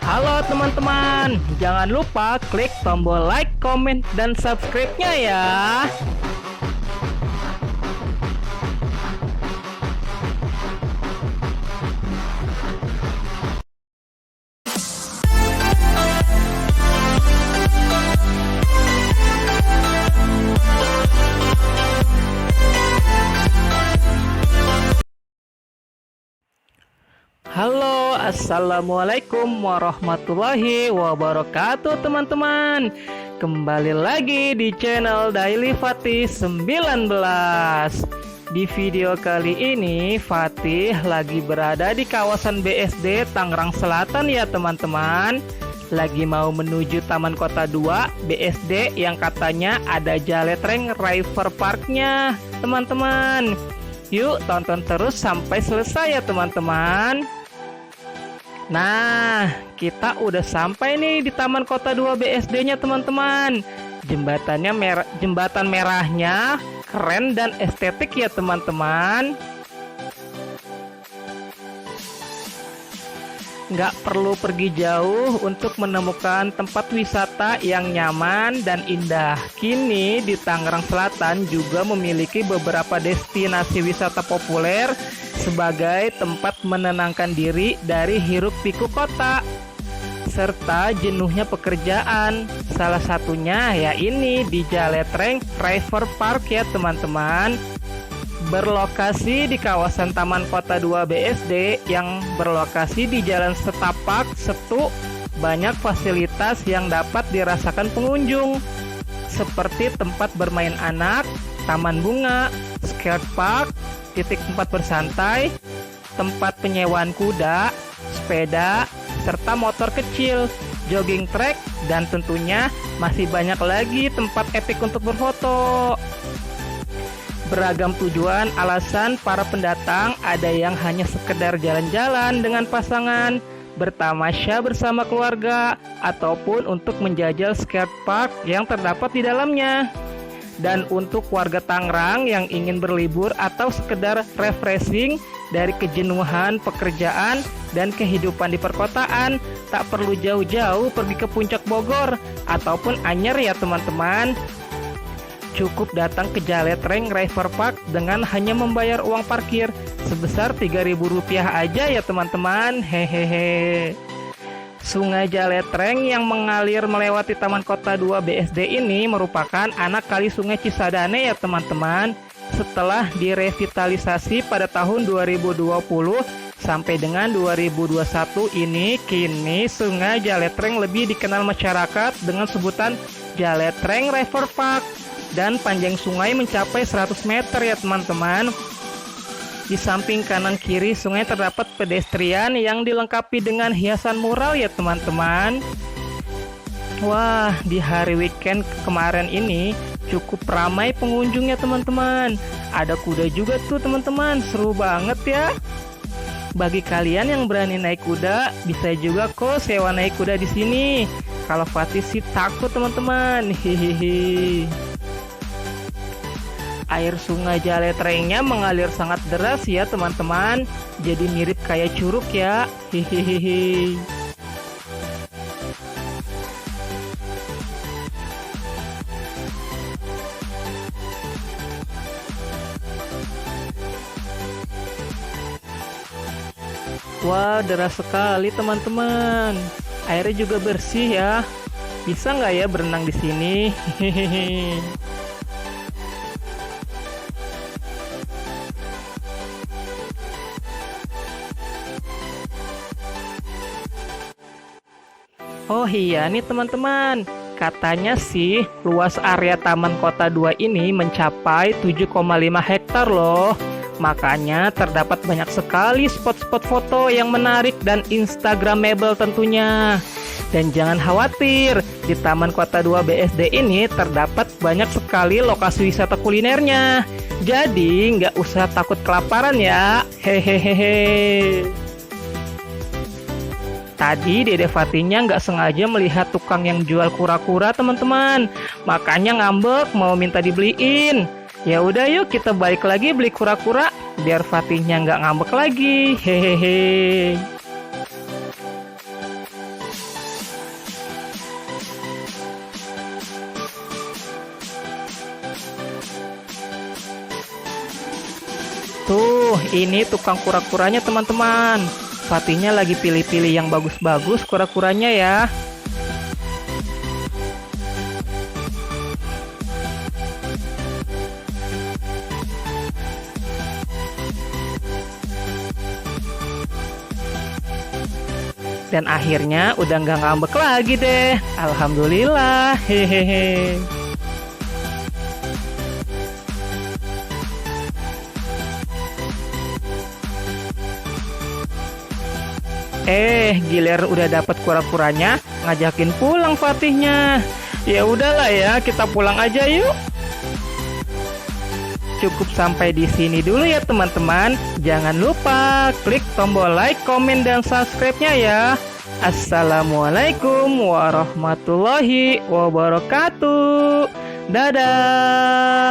Halo teman-teman, jangan lupa klik tombol like, komen, dan subscribe-nya ya. Halo, assalamualaikum warahmatullahi wabarakatuh teman-teman. Kembali lagi di channel Daily Fatih 19. Di video kali ini Fatih lagi berada di kawasan BSD Tangerang Selatan ya teman-teman. Lagi mau menuju Taman Kota 2 BSD yang katanya ada Jaletreng River Parknya teman-teman. Yuk tonton terus sampai selesai ya teman-teman. Nah, kita udah sampai nih di Taman Kota 2 BSD-nya teman-teman. Jembatan merahnya keren dan estetik ya teman-teman. Nggak perlu pergi jauh untuk menemukan tempat wisata yang nyaman dan indah. Kini di Tangerang Selatan juga memiliki beberapa destinasi wisata populer sebagai tempat menenangkan diri dari hiruk pikuk kota serta jenuhnya pekerjaan. Salah satunya ya ini di Jaletreng River Park ya teman-teman. Berlokasi di kawasan Taman Kota 2 BSD yang berlokasi di Jalan Setapak Setu, banyak fasilitas yang dapat dirasakan pengunjung seperti tempat bermain anak, taman bunga, skate park, titik tempat bersantai, tempat penyewaan kuda, sepeda, serta motor kecil, jogging track, dan tentunya masih banyak lagi tempat epik untuk berfoto. Beragam tujuan alasan para pendatang, ada yang hanya sekedar jalan-jalan dengan pasangan, bertamasya bersama keluarga, ataupun untuk menjajal skate park yang terdapat di dalamnya. Dan untuk warga Tangerang yang ingin berlibur atau sekedar refreshing dari kejenuhan pekerjaan dan kehidupan di perkotaan, tak perlu jauh-jauh pergi ke Puncak Bogor ataupun Anyer ya teman-teman. Cukup datang ke Jaletreng River Park dengan hanya membayar uang parkir sebesar Rp3.000 aja ya teman-teman. Hehehe. Sungai Jaletreng yang mengalir melewati Taman Kota 2 BSD ini merupakan anak kali Sungai Cisadane ya teman-teman. Setelah direvitalisasi pada tahun 2020 sampai dengan 2021 ini, kini Sungai Jaletreng lebih dikenal masyarakat dengan sebutan Jaletreng River Park. Dan panjang sungai mencapai 100 meter ya teman-teman. Di samping kanan kiri sungai terdapat pedestrian yang dilengkapi dengan hiasan mural ya teman-teman. Wah, di hari weekend kemarin ini cukup ramai pengunjungnya teman-teman. Ada kuda juga tuh teman-teman, seru banget ya. Bagi kalian yang berani naik kuda, bisa juga kok sewa naik kuda di sini. Kalau Fatih sih takut teman-teman. Hihihi. Air sungai Jaletrengnya mengalir sangat deras ya teman-teman. Jadi mirip kayak curug ya. Hihihi. Wah, deras sekali teman-teman. Airnya juga bersih ya. Bisa nggak ya berenang di sini? Hihihi. Oh iya nih teman-teman, katanya sih luas area Taman Kota 2 ini mencapai 7,5 hektar loh. Makanya terdapat banyak sekali spot-spot foto yang menarik dan instagramable tentunya. Dan jangan khawatir, di Taman Kota 2 BSD ini terdapat banyak sekali lokasi wisata kulinernya. Jadi nggak usah takut kelaparan ya. Hehehe. Tadi Dede Fatihnya nggak sengaja melihat tukang yang jual kura-kura teman-teman. Makanya ngambek mau minta dibeliin. Ya udah yuk kita balik lagi beli kura-kura biar Fatihnya nggak ngambek lagi. Hehehe. Tuh, ini tukang kura-kuranya teman-teman. Fatihnya lagi pilih-pilih yang bagus-bagus kura-kuranya ya. Dan akhirnya udah nggak ngambek lagi deh. Alhamdulillah. Hehehe. Gilir udah dapat kura-kuranya, ngajakin pulang Fatihnya. Ya udahlah ya, kita pulang aja yuk. Cukup sampai di sini dulu ya teman-teman. Jangan lupa klik tombol like, komen, dan subscribe-nya ya. Assalamualaikum warahmatullahi wabarakatuh. Dadah.